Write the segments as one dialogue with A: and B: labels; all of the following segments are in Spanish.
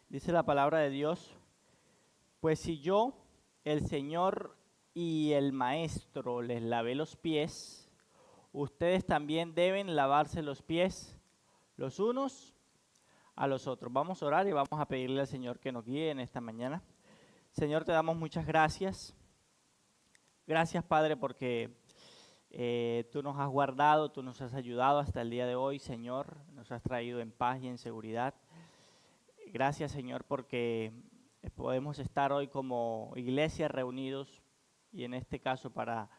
A: Dice la palabra de Dios, pues si yo, el Señor y el Maestro, les lavé los pies, ustedes también deben lavarse los pies los unos a los otros. Vamos a orar y vamos a pedirle al Señor que nos guíe en esta mañana. Señor, te damos muchas gracias. Gracias, Padre, porque tú nos has guardado, tú nos has ayudado hasta el día de hoy, Señor. Nos has traído en paz y en seguridad. Gracias, Señor, porque podemos estar hoy como iglesia reunidos y en este caso para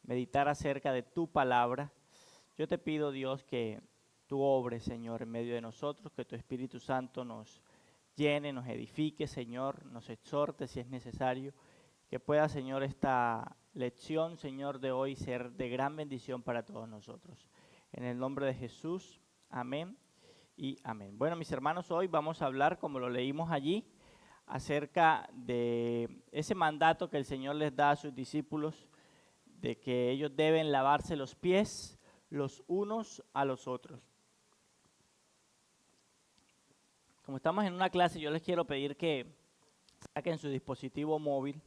A: meditar acerca de tu palabra. Yo te pido, Dios, que tú obres, Señor, en medio de nosotros, que tu Espíritu Santo nos llene, nos edifique, Señor, nos exhorte si es necesario, que pueda, Señor, esta lección, Señor, de hoy ser de gran bendición para todos nosotros. En el nombre de Jesús, amén y amén. Bueno, mis hermanos, hoy vamos a hablar, como lo leímos allí, acerca de ese mandato que el Señor les da a sus discípulos, de que ellos deben lavarse los pies los unos a los otros. Como estamos en una clase, yo les quiero pedir que saquen su dispositivo móvil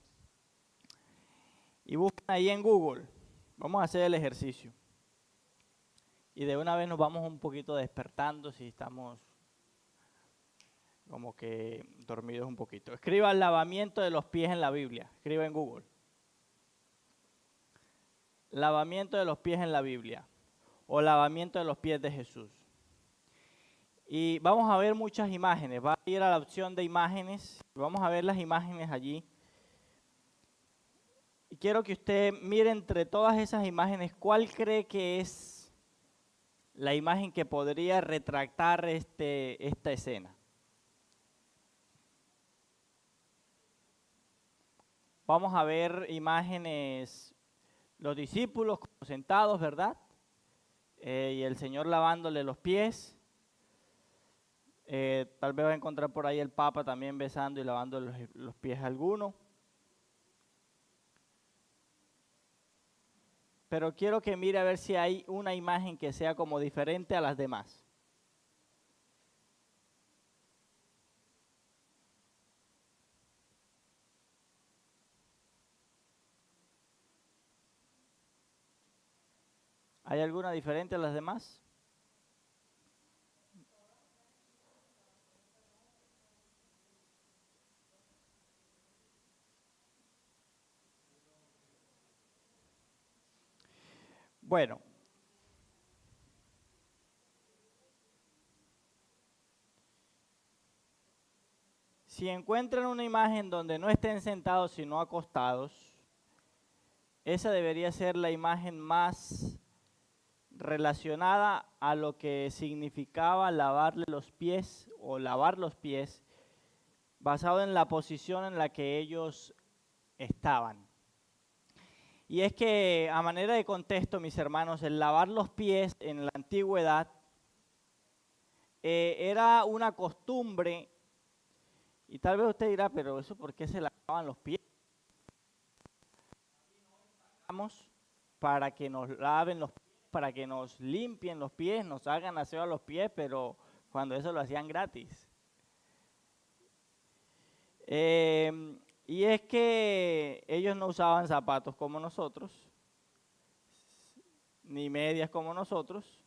A: y busquen ahí en Google. Vamos a hacer el ejercicio. Y de una vez nos vamos un poquito despertando si estamos como que dormidos un poquito. Escriba el lavamiento de los pies en la Biblia. Escriba en Google. Lavamiento de los pies en la Biblia. O lavamiento de los pies de Jesús. Y vamos a ver muchas imágenes. Va a ir a la opción de imágenes. Vamos a ver las imágenes allí. Y quiero que usted mire entre todas esas imágenes cuál cree que es la imagen que podría retratar esta escena. Vamos a ver imágenes, los discípulos sentados, ¿verdad? Y el Señor lavándole los pies. Tal vez va a encontrar por ahí el Papa también besando y lavando los pies a alguno. Pero quiero que mire a ver si hay una imagen que sea como diferente a las demás. ¿Hay alguna diferente a las demás? Bueno. Si encuentran una imagen donde no estén sentados sino acostados, esa debería ser la imagen más relacionada a lo que significaba lavarle los pies o lavar los pies, basado en la posición en la que ellos estaban. Y es que, a manera de contexto, mis hermanos, el lavar los pies en la antigüedad era una costumbre, y tal vez usted dirá, pero ¿eso por qué se lavaban los pies? Para que nos laven los pies, para que nos limpien los pies, nos hagan aseo a los pies, pero cuando eso lo hacían gratis. Y es que ellos no usaban zapatos como nosotros, ni medias como nosotros,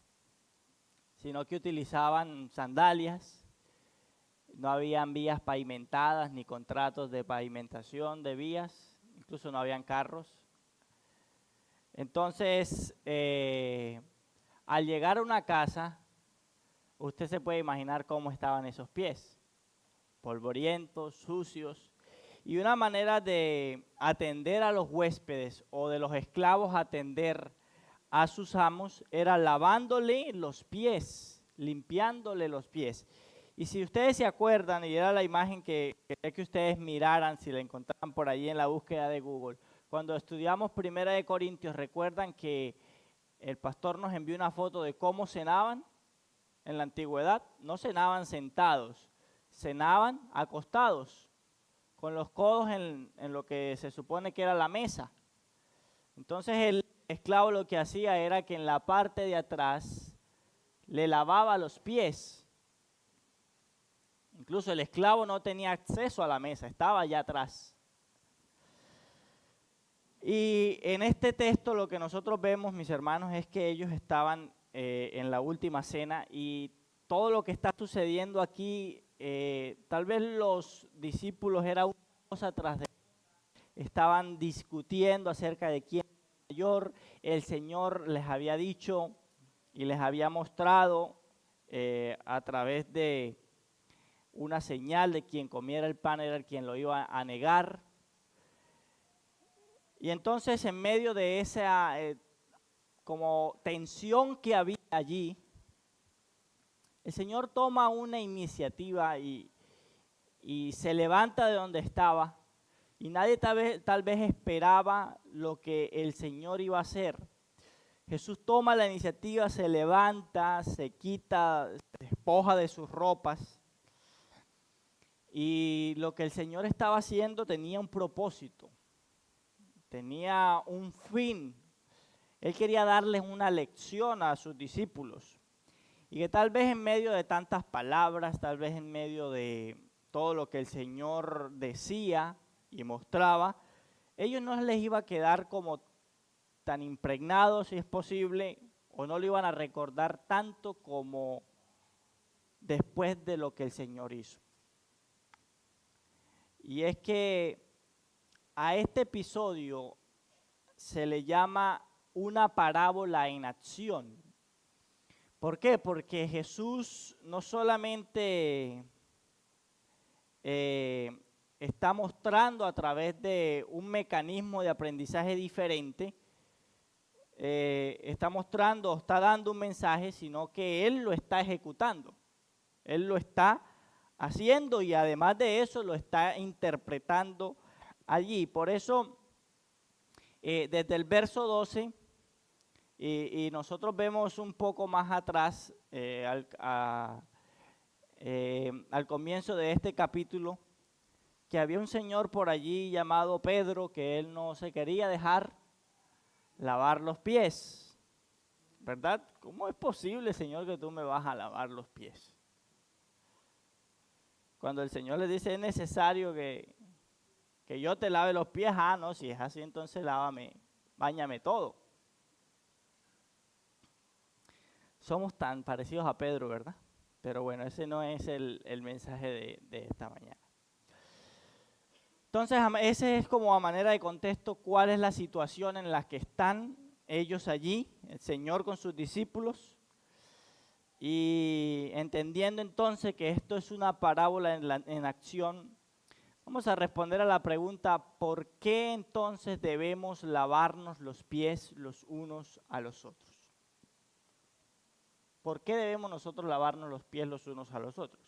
A: sino que utilizaban sandalias. No habían vías pavimentadas ni contratos de pavimentación de vías, incluso no habían carros. Entonces, al llegar a una casa, usted se puede imaginar cómo estaban esos pies, polvorientos, sucios. Y una manera de atender a los huéspedes o de los esclavos atender a sus amos era lavándole los pies, limpiándole los pies. Y si ustedes se acuerdan, y era la imagen que quería que ustedes miraran, si la encontraran por ahí en la búsqueda de Google, cuando estudiamos 1 de Corintios, recuerdan que el pastor nos envió una foto de cómo cenaban en la antigüedad. No cenaban sentados, cenaban acostados, con los codos en lo que se supone que era la mesa. Entonces el esclavo lo que hacía era que en la parte de atrás le lavaba los pies. Incluso el esclavo no tenía acceso a la mesa, estaba allá atrás. Y en este texto lo que nosotros vemos, mis hermanos, es que ellos estaban en la última cena y todo lo que está sucediendo aquí, tal vez los discípulos era una cosa tras de estaban discutiendo acerca de quién era mayor. El Señor les había dicho y les había mostrado a través de una señal de quien comiera el pan era el quien lo iba a negar. Y entonces en medio de esa como tensión que había allí, el Señor toma una iniciativa y se levanta de donde estaba. Y nadie tal vez esperaba lo que el Señor iba a hacer. Jesús toma la iniciativa, se levanta, se quita, se despoja de sus ropas. Y lo que el Señor estaba haciendo tenía un propósito, tenía un fin. Él quería darles una lección a sus discípulos. Y que tal vez en medio de tantas palabras, tal vez en medio de todo lo que el Señor decía y mostraba, ellos no les iba a quedar como tan impregnados, si es posible, o no lo iban a recordar tanto como después de lo que el Señor hizo. Y es que a este episodio se le llama una parábola en acción. ¿Por qué? Porque Jesús no solamente está mostrando a través de un mecanismo de aprendizaje diferente, está mostrando, está dando un mensaje, sino que Él lo está ejecutando. Él lo está haciendo y además de eso lo está interpretando allí. Por eso, desde el verso 12, y nosotros vemos un poco más atrás, al comienzo de este capítulo, que había un señor por allí llamado Pedro, que él no se quería dejar lavar los pies, ¿verdad? ¿Cómo es posible, Señor, que tú me vas a lavar los pies? Cuando el Señor le dice, es necesario que yo te lave los pies, no, si es así, entonces lávame, báñame todo. Somos tan parecidos a Pedro, ¿verdad? Pero bueno, ese no es el mensaje de esta mañana. Entonces, ese es como a manera de contexto cuál es la situación en la que están ellos allí, el Señor con sus discípulos, y entendiendo entonces que esto es una parábola en acción, vamos a responder a la pregunta, ¿por qué entonces debemos lavarnos los pies los unos a los otros? ¿Por qué debemos nosotros lavarnos los pies los unos a los otros?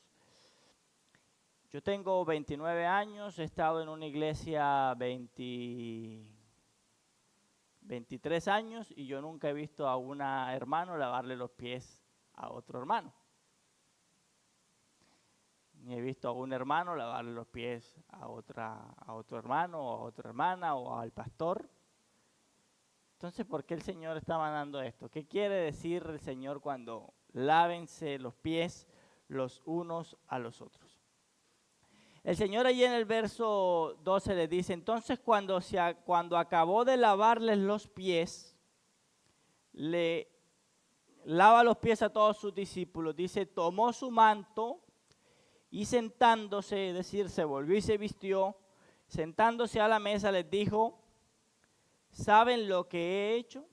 A: Yo tengo 29 años, he estado en una iglesia 23 años y yo nunca he visto a un hermano lavarle los pies a otro hermano. Ni he visto a un hermano lavarle los pies a otro hermano o a otra hermana o al pastor. Entonces, ¿por qué el Señor está mandando esto? ¿Qué quiere decir el Señor cuando lávense los pies los unos a los otros? El Señor allí en el verso 12 le dice, entonces cuando acabó de lavarles los pies, le lava los pies a todos sus discípulos, dice, tomó su manto y sentándose, es decir, se volvió y se vistió, sentándose a la mesa les dijo, ¿saben lo que he hecho?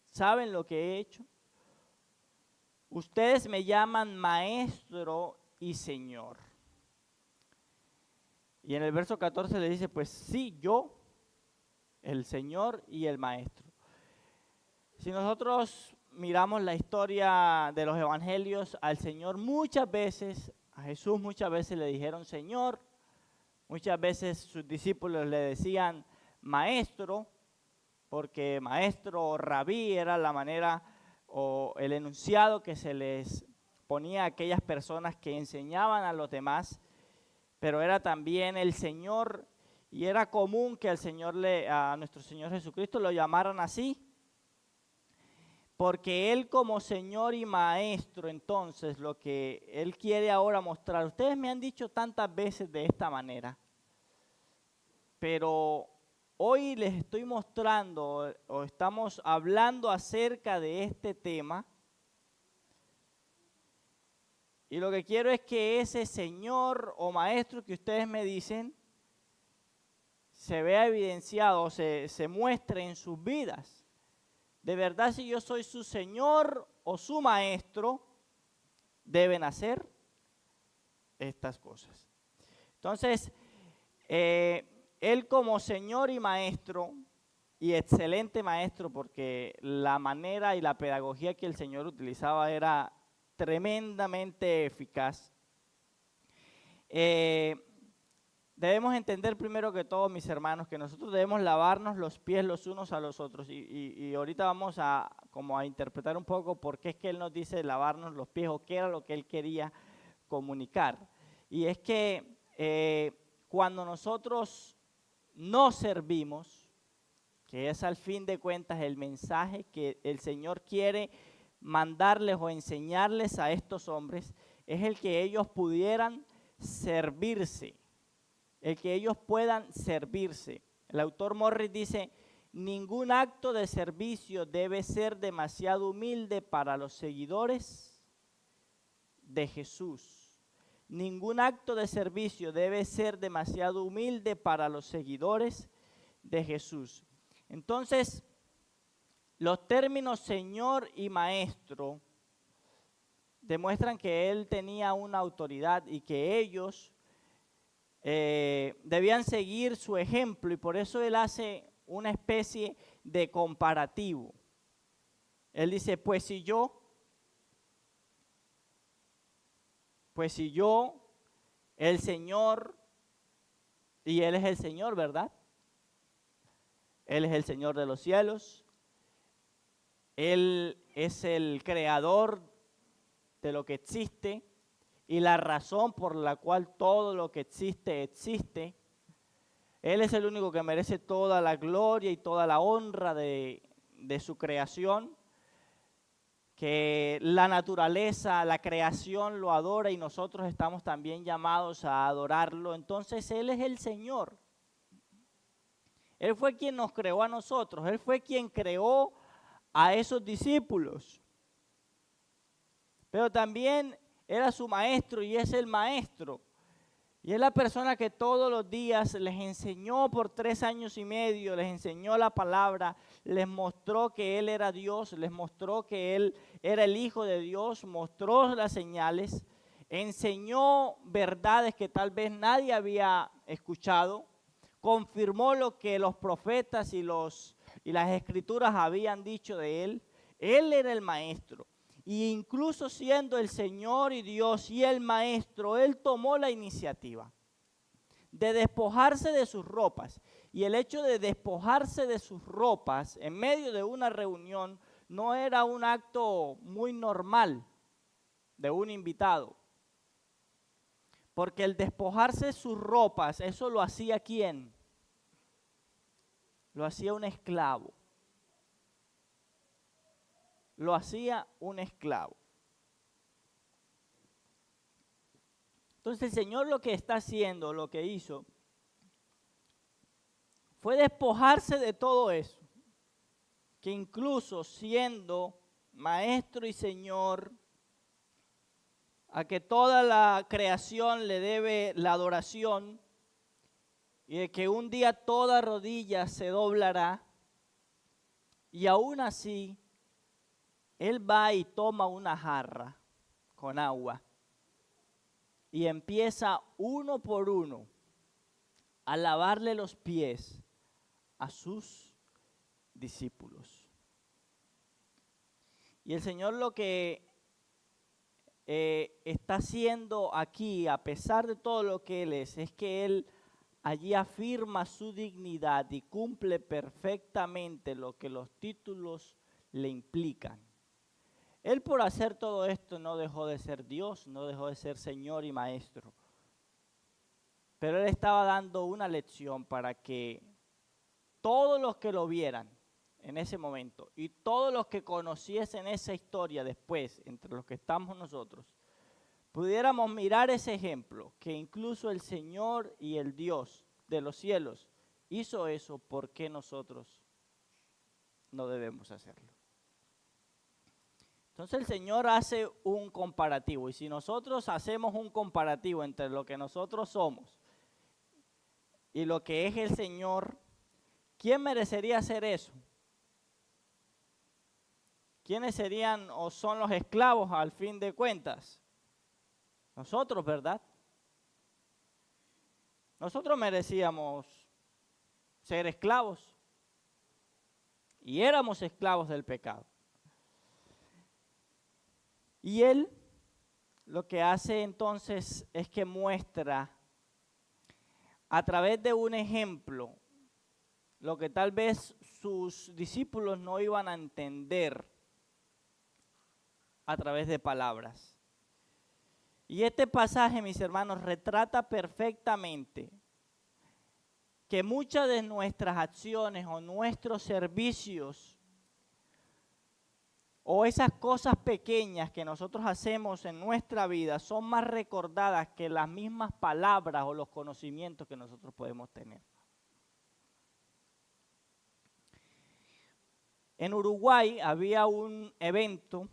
A: ¿Saben lo que he hecho? Ustedes me llaman maestro y Señor. Y en el verso 14 le dice, pues sí, yo, el Señor y el Maestro. Si nosotros miramos la historia de los evangelios, al Señor muchas veces, a Jesús muchas veces le dijeron Señor, muchas veces sus discípulos le decían Maestro, porque Maestro o Rabí era la manera o el enunciado que se les ponía a aquellas personas que enseñaban a los demás, pero era también el Señor, y era común que a nuestro Señor Jesucristo lo llamaran así. Porque Él como Señor y Maestro, entonces, lo que Él quiere ahora mostrar, ustedes me han dicho tantas veces de esta manera, pero hoy les estoy mostrando o estamos hablando acerca de este tema, y lo que quiero es que ese Señor o Maestro que ustedes me dicen se vea evidenciado, se muestre en sus vidas. De verdad, si yo soy su Señor o su Maestro, deben hacer estas cosas. Entonces, Él como Señor y Maestro, y excelente Maestro, porque la manera y la pedagogía que el Señor utilizaba era tremendamente eficaz. Debemos entender primero que todo, mis hermanos, que nosotros debemos lavarnos los pies los unos a los otros. Y ahorita vamos a interpretar un poco por qué es que Él nos dice lavarnos los pies o qué era lo que Él quería comunicar. Y es que cuando nosotros no servimos, que es al fin de cuentas el mensaje que el Señor quiere mandarles o enseñarles a estos hombres, es el que ellos pudieran servirse. El que ellos puedan servirse. El autor Morris dice, ningún acto de servicio debe ser demasiado humilde para los seguidores de Jesús. Ningún acto de servicio debe ser demasiado humilde para los seguidores de Jesús. Entonces, los términos Señor y Maestro demuestran que Él tenía una autoridad y que ellos debían seguir su ejemplo, y por eso Él hace una especie de comparativo. Él dice, pues si yo, el Señor, y Él es el Señor, ¿verdad? Él es el Señor de los cielos, Él es el creador de lo que existe, y la razón por la cual todo lo que existe, existe. Él es el único que merece toda la gloria y toda la honra de su creación, que la naturaleza, la creación lo adora y nosotros estamos también llamados a adorarlo. Entonces Él es el Señor. Él fue quien nos creó a nosotros, Él fue quien creó a esos discípulos. Pero también era su maestro y es el maestro. Y es la persona que todos los días les enseñó por 3 años y medio, les enseñó la palabra, les mostró que Él era Dios, les mostró que Él era el Hijo de Dios, mostró las señales, enseñó verdades que tal vez nadie había escuchado, confirmó lo que los profetas y las escrituras habían dicho de Él. Él era el maestro. Y incluso siendo el Señor y Dios y el Maestro, Él tomó la iniciativa de despojarse de sus ropas. Y el hecho de despojarse de sus ropas en medio de una reunión no era un acto muy normal de un invitado. Porque el despojarse de sus ropas, eso lo hacía ¿quién? Lo hacía un esclavo. Lo hacía un esclavo. Entonces el Señor lo que está haciendo, lo que hizo, fue despojarse de todo eso, que incluso siendo Maestro y Señor, a que toda la creación le debe la adoración, y de que un día toda rodilla se doblará, y aún así, Él va y toma una jarra con agua y empieza uno por uno a lavarle los pies a sus discípulos. Y el Señor lo que está haciendo aquí, a pesar de todo lo que Él es que Él allí afirma su dignidad y cumple perfectamente lo que los títulos le implican. Él por hacer todo esto no dejó de ser Dios, no dejó de ser Señor y Maestro. Pero Él estaba dando una lección para que todos los que lo vieran en ese momento, y todos los que conociesen esa historia después, entre los que estamos nosotros, pudiéramos mirar ese ejemplo, que incluso el Señor y el Dios de los cielos hizo eso, ¿por qué nosotros no debemos hacerlo? Entonces el Señor hace un comparativo, y si nosotros hacemos un comparativo entre lo que nosotros somos y lo que es el Señor, ¿quién merecería hacer eso? ¿Quiénes serían o son los esclavos al fin de cuentas? Nosotros, ¿verdad? Nosotros merecíamos ser esclavos y éramos esclavos del pecado. Y Él lo que hace entonces es que muestra a través de un ejemplo lo que tal vez sus discípulos no iban a entender a través de palabras. Y este pasaje, mis hermanos, retrata perfectamente que muchas de nuestras acciones o nuestros servicios o esas cosas pequeñas que nosotros hacemos en nuestra vida son más recordadas que las mismas palabras o los conocimientos que nosotros podemos tener. En Uruguay había un evento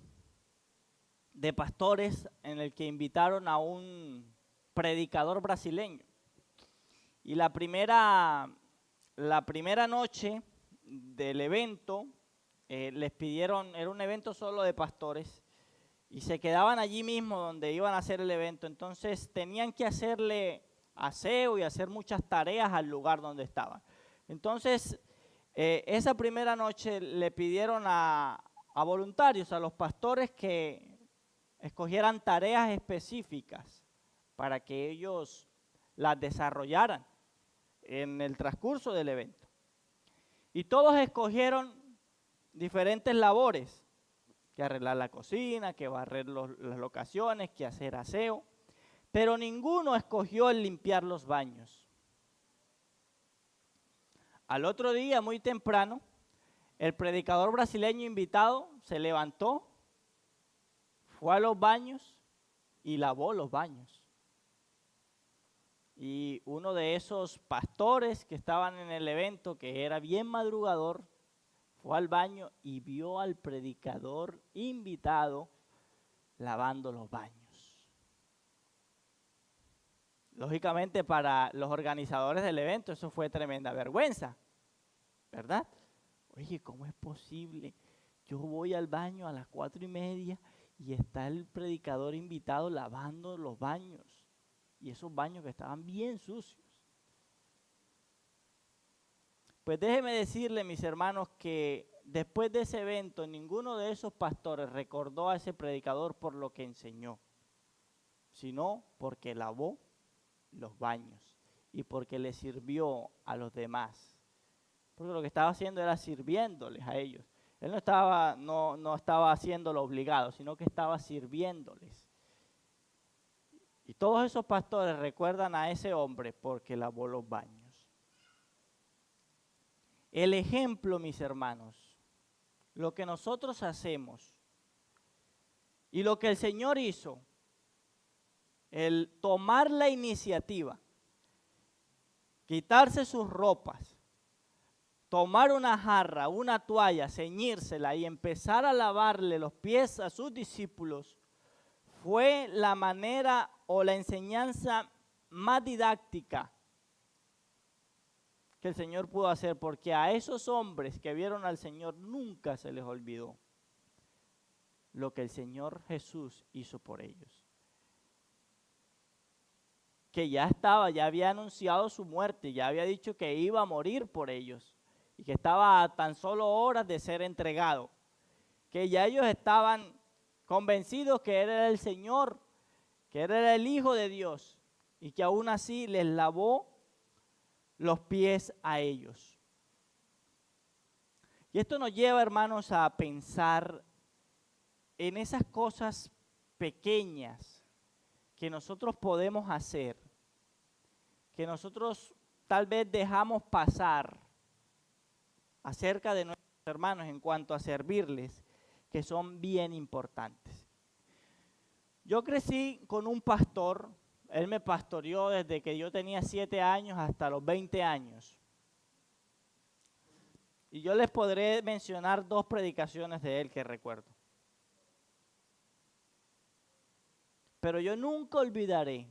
A: de pastores en el que invitaron a un predicador brasileño. Y la primera noche del evento les pidieron, era un evento solo de pastores, y se quedaban allí mismo donde iban a hacer el evento. Entonces tenían que hacerle aseo y hacer muchas tareas al lugar donde estaban. Entonces esa primera noche le pidieron a voluntarios, a los pastores, que escogieran tareas específicas para que ellos las desarrollaran en el transcurso del evento. Y todos escogieron diferentes labores, que arreglar la cocina, que barrer las locaciones, que hacer aseo, pero ninguno escogió el limpiar los baños. Al otro día, muy temprano, el predicador brasileño invitado se levantó, fue a los baños y lavó los baños. Y uno de esos pastores que estaban en el evento, que era bien madrugador, fue al baño y vio al predicador invitado lavando los baños. Lógicamente, para los organizadores del evento eso fue tremenda vergüenza, ¿verdad? Oye, ¿cómo es posible? Yo voy al baño a las 4:30 y está el predicador invitado lavando los baños, y esos baños que estaban bien sucios. Pues déjeme decirle, mis hermanos, que después de ese evento ninguno de esos pastores recordó a ese predicador por lo que enseñó, sino porque lavó los baños y porque le sirvió a los demás. Porque lo que estaba haciendo era sirviéndoles a ellos. Él no estaba haciéndolo obligado, sino que estaba sirviéndoles. Y todos esos pastores recuerdan a ese hombre porque lavó los baños. El ejemplo, mis hermanos, lo que nosotros hacemos y lo que el Señor hizo, el tomar la iniciativa, quitarse sus ropas, tomar una jarra, una toalla, ceñírsela y empezar a lavarle los pies a sus discípulos, fue la manera o la enseñanza más didáctica que el Señor pudo hacer, porque a esos hombres que vieron al Señor nunca se les olvidó lo que el Señor Jesús hizo por ellos. Que ya había anunciado su muerte, ya había dicho que iba a morir por ellos y que estaba a tan solo horas de ser entregado, que ya ellos estaban convencidos que Él era el Señor, que Él era el Hijo de Dios, y que aún así les lavó los pies a ellos. Y esto nos lleva, hermanos, a pensar en esas cosas pequeñas que nosotros podemos hacer, que nosotros tal vez dejamos pasar acerca de nuestra hermanos, en cuanto a servirles, que son bien importantes. Yo crecí con un pastor, él me pastoreó desde que yo tenía 7 años hasta los 20 años. Y yo les podré mencionar 2 predicaciones de él que recuerdo. Pero yo nunca olvidaré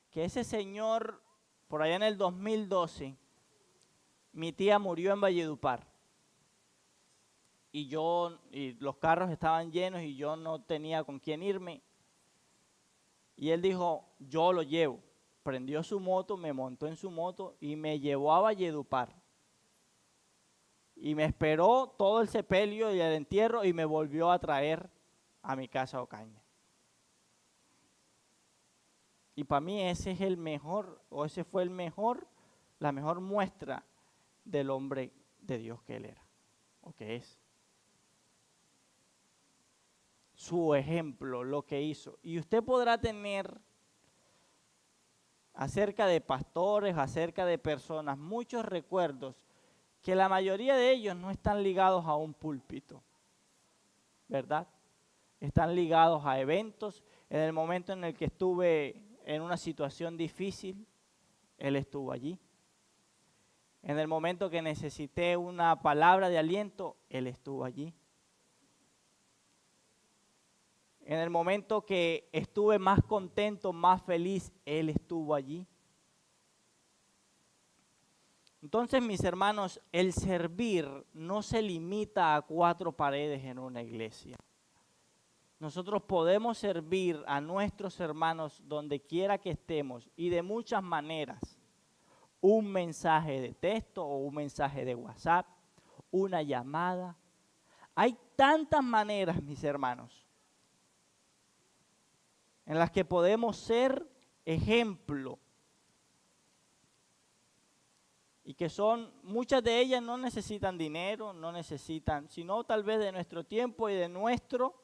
A: que ese señor, por allá en el 2012, mi tía murió en Valledupar. Y los carros estaban llenos y yo no tenía con quién irme. Y él dijo, yo lo llevo. Prendió su moto, me montó en su moto y me llevó a Valledupar. Y me esperó todo el sepelio y el entierro y me volvió a traer a mi casa Ocaña. Y para mí ese es el mejor, o ese fue la mejor muestra del hombre de Dios que él era, o que es. Su ejemplo, lo que hizo. Y usted podrá tener acerca de pastores, acerca de personas, muchos recuerdos que la mayoría de ellos no están ligados a un púlpito, ¿verdad? Están ligados a eventos. En el momento en el que estuve en una situación difícil, él estuvo allí. En el momento que necesité una palabra de aliento, él estuvo allí. En el momento que estuve más contento, más feliz, él estuvo allí. Entonces, mis hermanos, el servir no se limita a 4 paredes en una iglesia. Nosotros podemos servir a nuestros hermanos donde quiera que estemos y de muchas maneras. Un mensaje de texto o un mensaje de WhatsApp, una llamada. Hay tantas maneras, mis hermanos, en las que podemos ser ejemplo. Y que muchas de ellas no necesitan dinero, no necesitan, sino tal vez de nuestro tiempo y de nuestro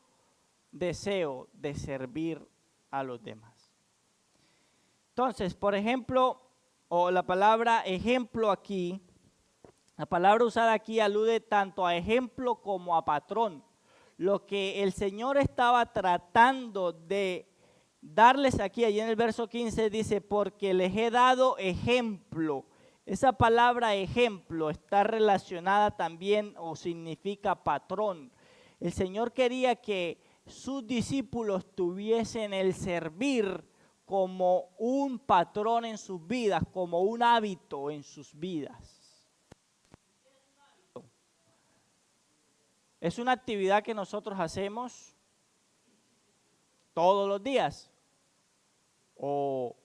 A: deseo de servir a los demás. Entonces, por ejemplo, o la palabra ejemplo aquí, la palabra usada aquí alude tanto a ejemplo como a patrón. Lo que el Señor estaba tratando de darles aquí, allí en el verso 15 dice, porque les he dado ejemplo. Esa palabra ejemplo está relacionada también o significa patrón. El Señor quería que sus discípulos tuviesen el servir como un patrón en sus vidas, como un hábito en sus vidas. Es una actividad que nosotros hacemos todos los días o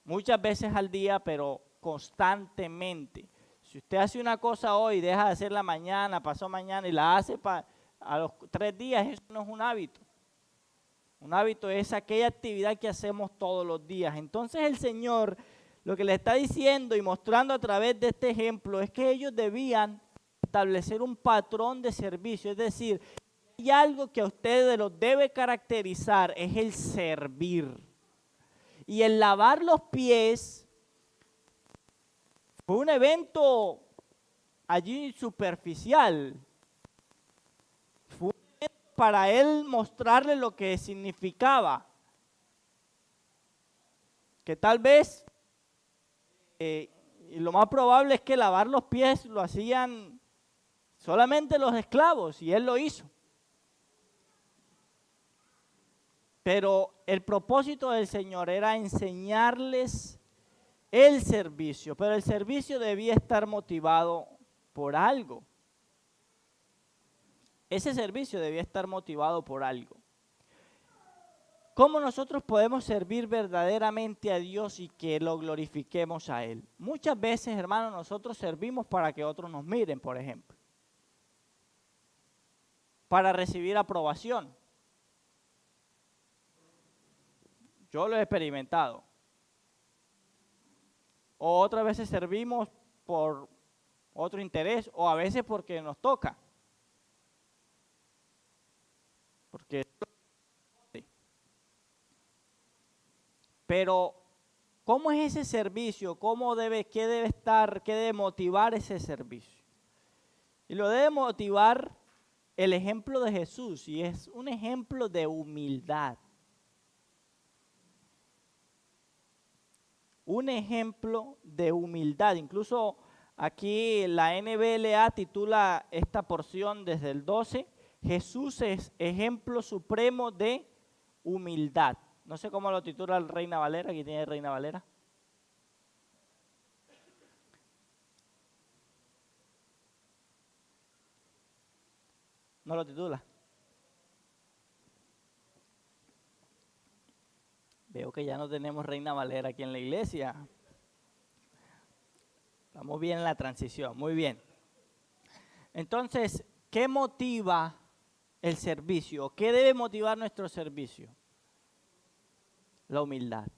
A: muchas veces al día, pero constantemente. Si usted hace una cosa hoy, deja de hacerla mañana, pasó mañana y la hace a los 3 días, eso no es un hábito. Un hábito es aquella actividad que hacemos todos los días. Entonces el Señor lo que le está diciendo y mostrando a través de este ejemplo es que ellos debían establecer un patrón de servicio, es decir, hay algo que a ustedes los debe caracterizar, es el servir. Y el lavar los pies fue un evento allí superficial. Fue un evento para él mostrarle lo que significaba. Que tal vez, y lo más probable es que lavar los pies lo hacían solamente los esclavos y él lo hizo. Pero el propósito del Señor era enseñarles el servicio, pero el servicio debía estar motivado por algo. Ese servicio debía estar motivado por algo. ¿Cómo nosotros podemos servir verdaderamente a Dios y que lo glorifiquemos a Él? Muchas veces, hermanos, nosotros servimos para que otros nos miren, por ejemplo. Para recibir aprobación. Yo lo he experimentado. O otras veces servimos por otro interés o a veces porque nos toca. Pero, ¿cómo es ese servicio? ¿Qué debe motivar ese servicio? Y lo debe motivar el ejemplo de Jesús, y es un ejemplo de humildad. Un ejemplo de humildad. Incluso aquí la NBLA titula esta porción desde el 12, Jesús es ejemplo supremo de humildad. No sé cómo lo titula el Reina Valera, aquí tiene Reina Valera. No lo titula. Veo que ya no tenemos Reina Valera aquí en la iglesia. Estamos bien en la transición, muy bien. Entonces, ¿qué motiva el servicio? ¿Qué debe motivar nuestro servicio? La humildad.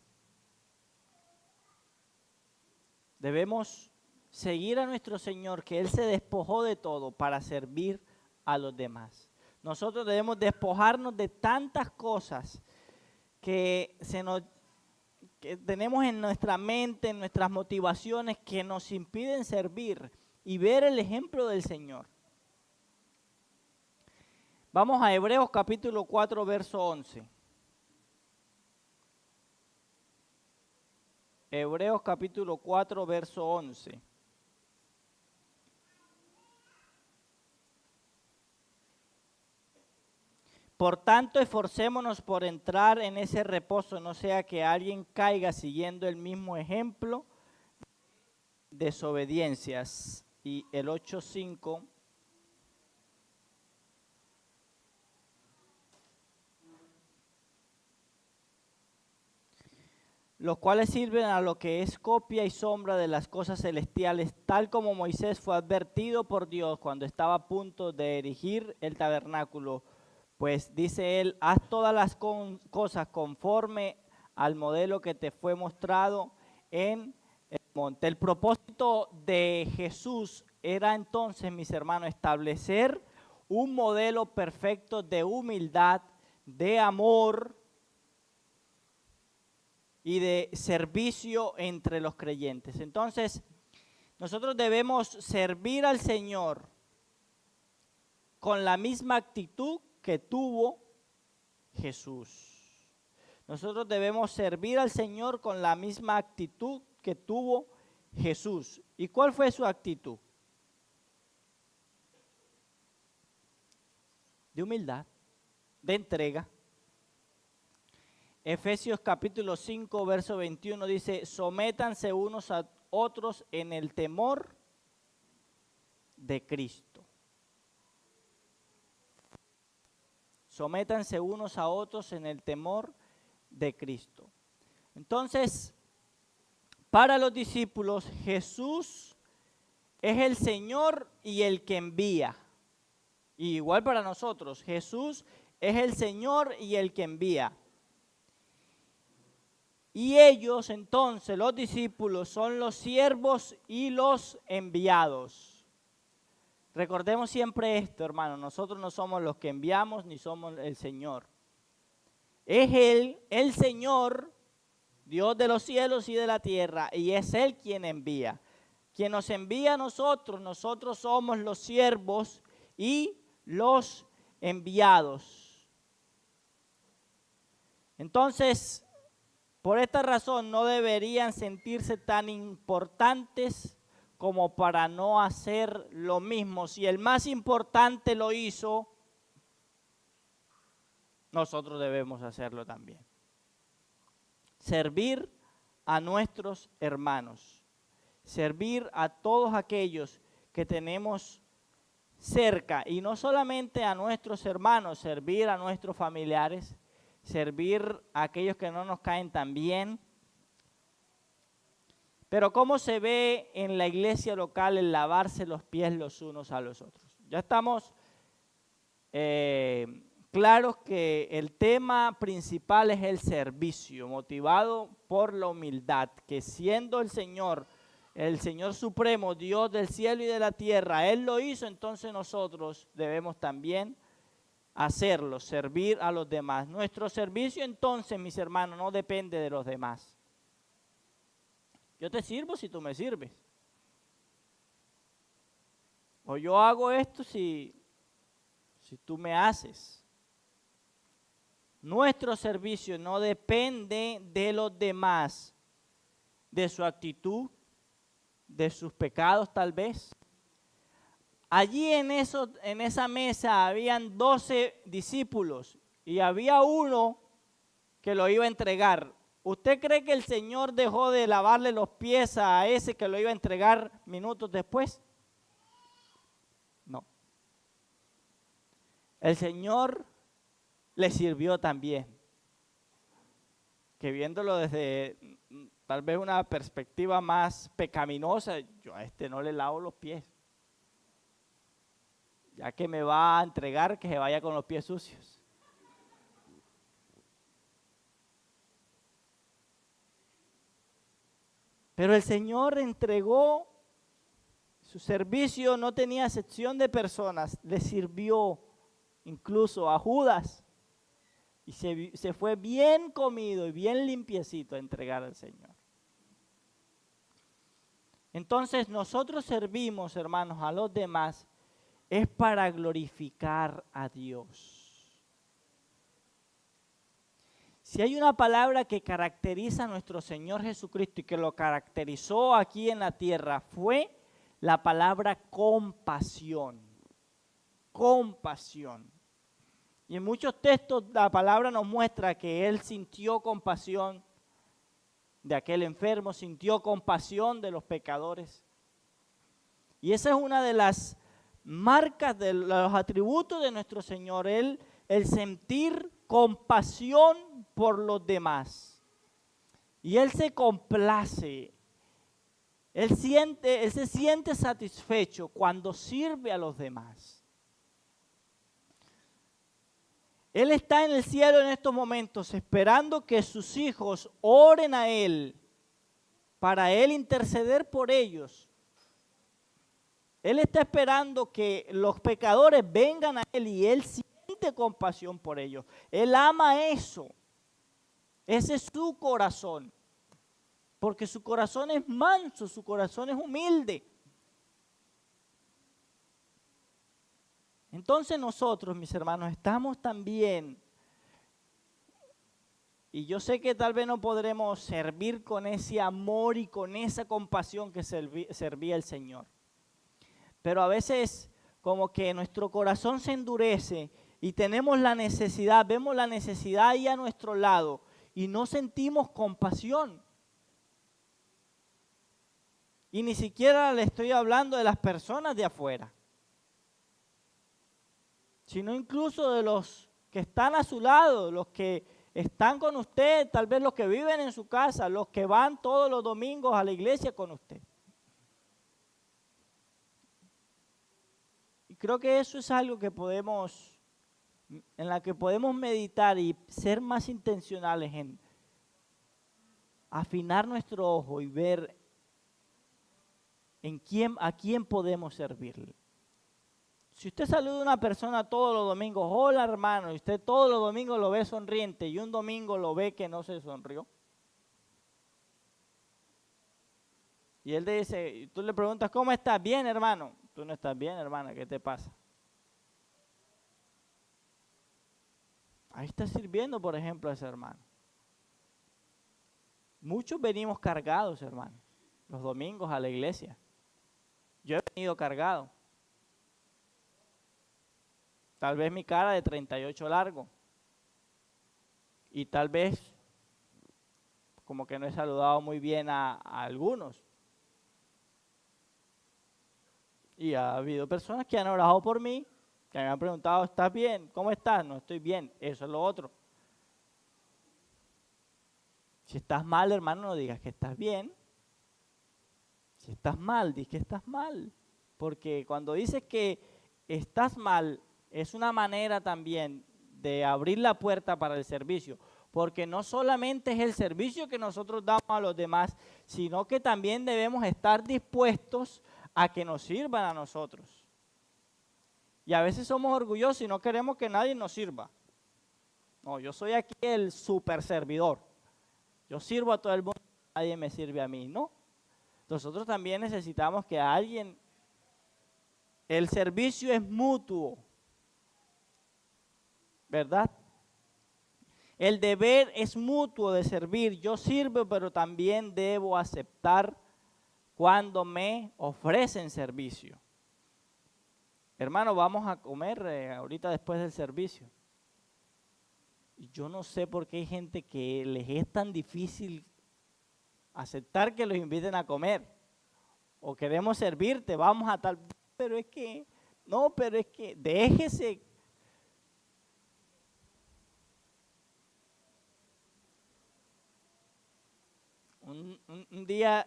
A: Debemos seguir a nuestro Señor, que Él se despojó de todo para servir a los demás. Nosotros debemos despojarnos de tantas cosas que tenemos en nuestra mente, en nuestras motivaciones, que nos impiden servir y ver el ejemplo del Señor. Vamos a Hebreos capítulo 4, verso 11. Hebreos capítulo 4, verso 11. Por tanto, esforcémonos por entrar en ese reposo, no sea que alguien caiga siguiendo el mismo ejemplo de desobediencias. Y el 8:5. Los cuales sirven a lo que es copia y sombra de las cosas celestiales, tal como Moisés fue advertido por Dios cuando estaba a punto de erigir el tabernáculo. Pues dice él, haz todas las cosas conforme al modelo que te fue mostrado en el monte. El propósito de Jesús era entonces, mis hermanos, establecer un modelo perfecto de humildad, de amor y de servicio entre los creyentes. Entonces, nosotros debemos servir al Señor con la misma actitud que tuvo Jesús. Nosotros debemos servir al Señor con la misma actitud que tuvo Jesús. ¿Y cuál fue su actitud? De humildad, de entrega. Efesios capítulo 5, verso 21 dice, sométanse unos a otros en el temor de Cristo. Sométanse unos a otros en el temor de Cristo. Entonces, para los discípulos, Jesús es el Señor y el que envía. Y igual para nosotros, Jesús es el Señor y el que envía. Y ellos entonces, los discípulos, son los siervos y los enviados. Recordemos siempre esto, hermano, nosotros no somos los que enviamos ni somos el Señor. Es Él, el Señor, Dios de los cielos y de la tierra, y es Él quien envía. Quien nos envía a nosotros, nosotros somos los siervos y los enviados. Entonces, por esta razón no deberían sentirse tan importantes como para no hacer lo mismo. Si el más importante lo hizo, nosotros debemos hacerlo también. Servir a nuestros hermanos, servir a todos aquellos que tenemos cerca, y no solamente a nuestros hermanos, servir a nuestros familiares, servir a aquellos que no nos caen tan bien. Pero ¿cómo se ve en la iglesia local el lavarse los pies los unos a los otros? Ya estamos claros que el tema principal es el servicio, motivado por la humildad, que siendo el Señor Supremo, Dios del cielo y de la tierra, Él lo hizo, entonces nosotros debemos también hacerlo, servir a los demás. Nuestro servicio entonces, mis hermanos, no depende de los demás. Yo te sirvo si tú me sirves. O yo hago esto si tú me haces. Nuestro servicio no depende de los demás, de su actitud, de sus pecados tal vez. Allí en esa mesa habían 12 discípulos y había uno que lo iba a entregar. ¿Usted cree que el Señor dejó de lavarle los pies a ese que lo iba a entregar minutos después? No. El Señor le sirvió también, que viéndolo desde tal vez una perspectiva más pecaminosa, yo a este no le lavo los pies. Ya que me va a entregar, que se vaya con los pies sucios. Pero el Señor entregó su servicio, no tenía excepción de personas, le sirvió incluso a Judas y se fue bien comido y bien limpiecito a entregar al Señor. Entonces nosotros servimos, hermanos, a los demás, es para glorificar a Dios. Si hay una palabra que caracteriza a nuestro Señor Jesucristo y que lo caracterizó aquí en la tierra, fue la palabra compasión. Compasión. Y en muchos textos la palabra nos muestra que Él sintió compasión de aquel enfermo, sintió compasión de los pecadores. Y esa es una de las marcas de los atributos de nuestro Señor, el sentir compasión por los demás. Y Él se complace, Él se siente satisfecho cuando sirve a los demás. Él está en el cielo en estos momentos esperando que sus hijos oren a Él para Él interceder por ellos. Él está esperando que los pecadores vengan a Él y Él siente compasión por ellos. Él ama eso. Ese es su corazón. Porque su corazón es manso, su corazón es humilde. Entonces nosotros, mis hermanos, estamos también, y yo sé que tal vez no podremos servir con ese amor y con esa compasión que servía el Señor. Pero a veces como que nuestro corazón se endurece y tenemos la necesidad, vemos la necesidad ahí a nuestro lado y no sentimos compasión. Y ni siquiera le estoy hablando de las personas de afuera, sino incluso de los que están a su lado, los que están con usted, tal vez los que viven en su casa, los que van todos los domingos a la iglesia con usted. Creo que eso es algo que en la que podemos meditar y ser más intencionales en afinar nuestro ojo y ver a quién podemos servirle. Si usted saluda a una persona todos los domingos, hola hermano, y usted todos los domingos lo ve sonriente y un domingo lo ve que no se sonrió. Y él dice, tú le preguntas, ¿cómo estás? Bien, hermano. Tú no estás bien, hermana, ¿qué te pasa? Ahí está sirviendo, por ejemplo, a ese hermano. Muchos venimos cargados, hermano, los domingos a la iglesia. Yo he venido cargado. Tal vez mi cara de 38 largo. Y tal vez como que no he saludado muy bien a algunos. Y ha habido personas que han orado por mí, que me han preguntado, ¿estás bien? ¿Cómo estás? No estoy bien. Eso es lo otro. Si estás mal, hermano, no digas que estás bien. Si estás mal, di que estás mal. Porque cuando dices que estás mal, es una manera también de abrir la puerta para el servicio. Porque no solamente es el servicio que nosotros damos a los demás, sino que también debemos estar dispuestos a que nos sirvan a nosotros. Y a veces somos orgullosos y no queremos que nadie nos sirva. No, yo soy aquí el super servidor. Yo sirvo a todo el mundo, nadie me sirve a mí, ¿no? Nosotros también necesitamos que alguien el servicio es mutuo, ¿verdad? El deber es mutuo de servir. Yo sirvo, pero también debo aceptar cuando me ofrecen servicio. Hermano, vamos a comer ahorita después del servicio. Y yo no sé por qué hay gente que les es tan difícil aceptar que los inviten a comer. O queremos servirte, vamos a tal, pero es que, no, pero es que, déjese. Un día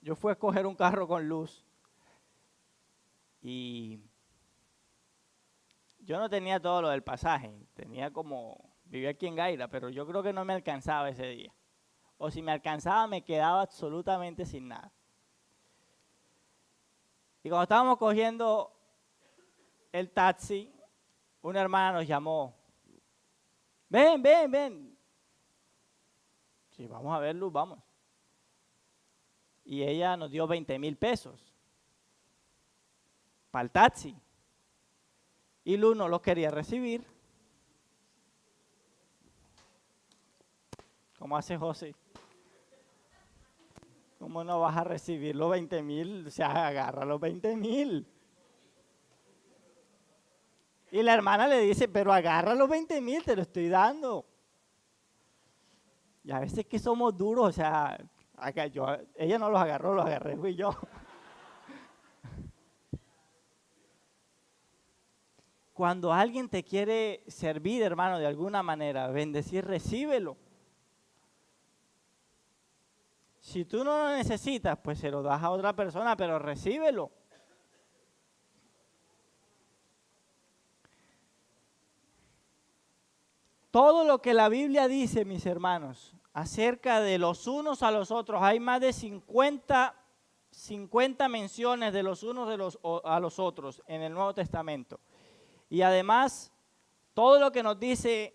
A: yo fui a coger un carro con luz y yo no tenía todo lo del pasaje, vivía aquí en Gaira, pero yo creo que no me alcanzaba ese día. O si me alcanzaba me quedaba absolutamente sin nada. Y cuando estábamos cogiendo el taxi, una hermana nos llamó. Ven, ven, ven. Sí, vamos a ver luz, vamos. Y ella nos dio 20,000 pesos para el taxi. Y Luz no los quería recibir. ¿Cómo hace José? ¿Cómo no vas a recibir los 20,000? O sea, agarra los 20,000. Y la hermana le dice, pero agarra los 20,000, te lo estoy dando. Y a veces que somos duros, o sea, ella no los agarró, los agarré fui yo. Cuando alguien te quiere servir, hermano, de alguna manera, bendecir, recíbelo. Si tú no lo necesitas, pues se lo das a otra persona, pero recíbelo. Todo lo que la Biblia dice, mis hermanos, acerca de los unos a los otros, hay más de 50 menciones de los unos a los otros en el Nuevo Testamento. Y además, todo lo que nos dice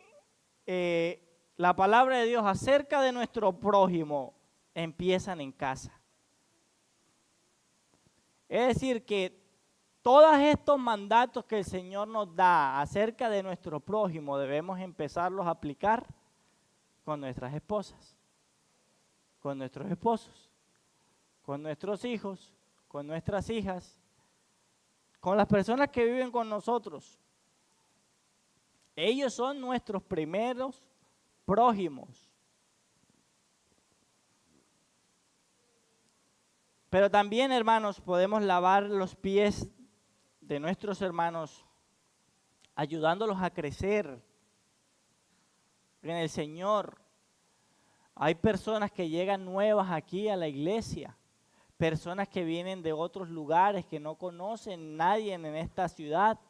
A: la palabra de Dios acerca de nuestro prójimo, empiezan en casa. Es decir, que todos estos mandatos que el Señor nos da acerca de nuestro prójimo debemos empezarlos a aplicar con nuestras esposas, con nuestros esposos, con nuestros hijos, con nuestras hijas, con las personas que viven con nosotros. Ellos son nuestros primeros prójimos. Pero también, hermanos, podemos lavar los pies de nuestros hermanos, ayudándolos a crecer en el Señor. Hay personas que llegan nuevas aquí a la iglesia, personas que vienen de otros lugares que no conocen nadie en esta ciudad.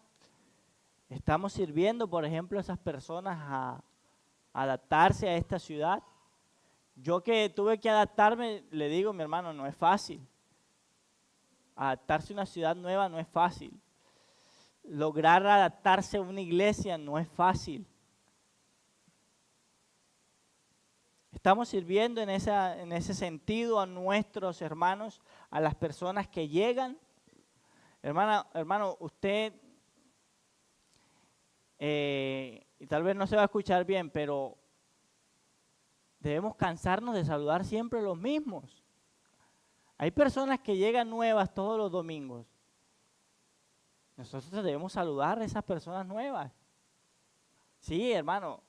A: Estamos sirviendo, por ejemplo, a esas personas a adaptarse a esta ciudad. Yo que tuve que adaptarme, le digo, mi hermano, no es fácil. Adaptarse a una ciudad nueva no es fácil. Lograr adaptarse a una iglesia no es fácil. Estamos sirviendo en ese sentido a nuestros hermanos, a las personas que llegan. Hermano, usted, y tal vez no se va a escuchar bien, pero debemos cansarnos de saludar siempre a los mismos. Hay personas que llegan nuevas todos los domingos. Nosotros debemos saludar a esas personas nuevas. Sí, hermano,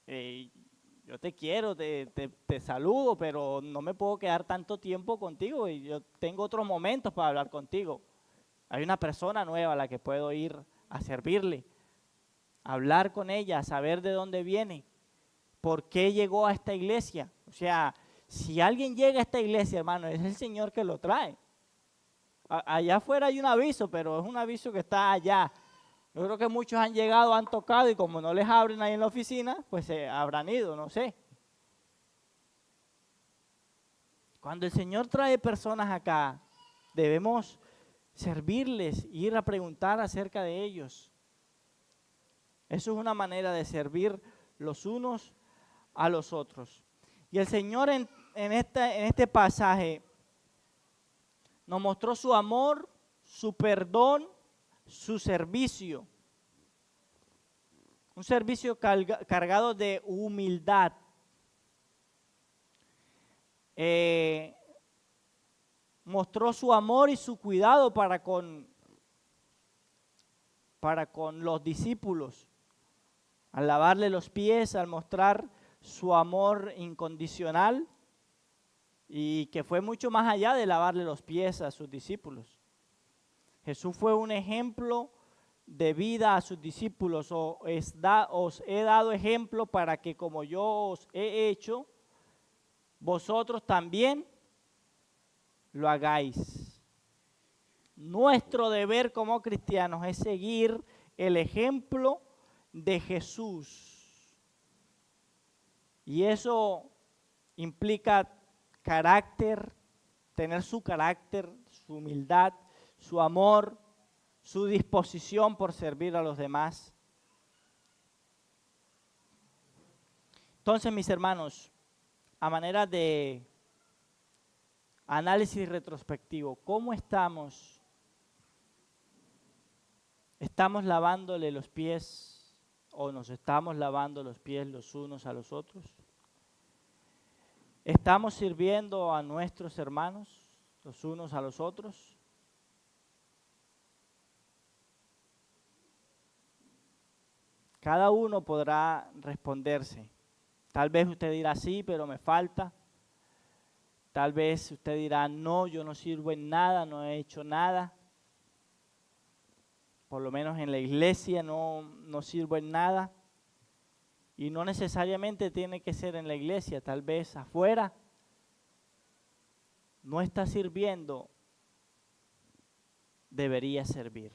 A: yo te quiero, te saludo, pero no me puedo quedar tanto tiempo contigo y yo tengo otros momentos para hablar contigo. Hay una persona nueva a la que puedo ir a servirle, a hablar con ella, a saber de dónde viene, por qué llegó a esta iglesia. O sea, si alguien llega a esta iglesia, hermano, es el Señor que lo trae. Allá afuera hay un aviso, pero es un aviso que está allá. Yo creo que muchos han llegado, han tocado y como no les abren ahí en la oficina, pues se habrán ido, no sé. Cuando el Señor trae personas acá, debemos servirles, ir a preguntar acerca de ellos. Eso es una manera de servir los unos a los otros. Y el Señor en este pasaje nos mostró su amor, su perdón, su servicio. Un servicio cargado de humildad. Mostró su amor y su cuidado para con los discípulos, al lavarle los pies, al mostrar su amor incondicional, y que fue mucho más allá de lavarle los pies a sus discípulos. Jesús fue un ejemplo de vida a sus discípulos. Os he dado ejemplo para que como yo os he hecho, vosotros también lo hagáis. Nuestro deber como cristianos es seguir el ejemplo de Jesús. Y eso implica carácter, tener su carácter, su humildad, su amor, su disposición por servir a los demás. Entonces, mis hermanos, a manera de análisis retrospectivo, ¿cómo estamos? ¿Estamos lavándole los pies o nos estamos lavando los pies los unos a los otros? ¿Estamos sirviendo a nuestros hermanos los unos a los otros? Cada uno podrá responderse. Tal vez usted dirá sí, pero me falta. Tal vez usted dirá no, yo no sirvo en nada, no he hecho nada. Por lo menos en la iglesia no sirvo en nada. Y no necesariamente tiene que ser en la iglesia, tal vez afuera. No está sirviendo, debería servir.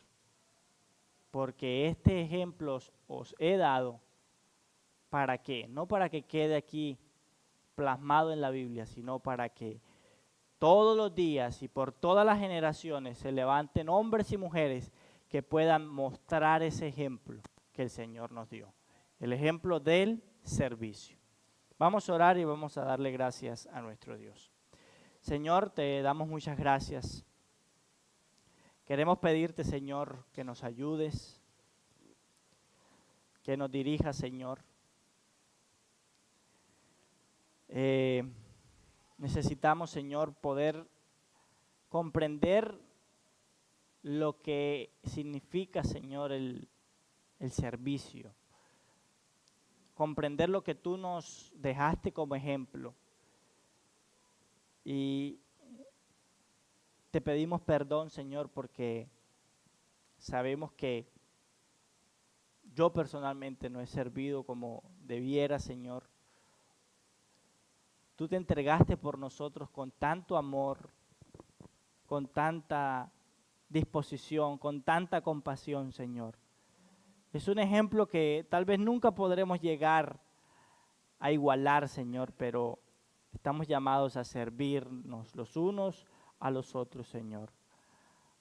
A: Porque este ejemplo os he dado, ¿para qué? No para que quede aquí plasmado en la Biblia, sino para que todos los días y por todas las generaciones se levanten hombres y mujeres que puedan mostrar ese ejemplo que el Señor nos dio. El ejemplo del servicio. Vamos a orar y vamos a darle gracias a nuestro Dios. Señor, te damos muchas gracias. Queremos pedirte, Señor, que nos ayudes, que nos dirijas, Señor. Necesitamos, Señor, poder comprender lo que significa, Señor, el servicio. Comprender lo que tú nos dejaste como ejemplo. Y te pedimos perdón, Señor, porque sabemos que yo personalmente no he servido como debiera, Señor. Tú te entregaste por nosotros con tanto amor, con tanta disposición, con tanta compasión, Señor. Es un ejemplo que tal vez nunca podremos llegar a igualar, Señor, pero estamos llamados a servirnos los unos a los otros, Señor.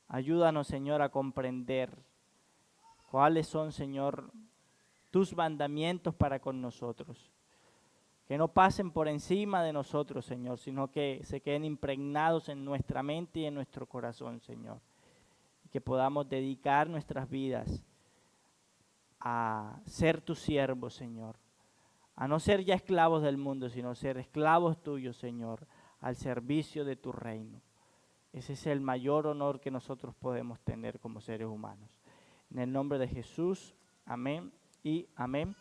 A: Ayúdanos, Señor, a comprender cuáles son, Señor, tus mandamientos para con nosotros. Que no pasen por encima de nosotros, Señor, sino que se queden impregnados en nuestra mente y en nuestro corazón, Señor. Y que podamos dedicar nuestras vidas a ser tus siervos, Señor. A no ser ya esclavos del mundo, sino ser esclavos tuyos, Señor, al servicio de tu reino. Ese es el mayor honor que nosotros podemos tener como seres humanos. En el nombre de Jesús, amén y amén.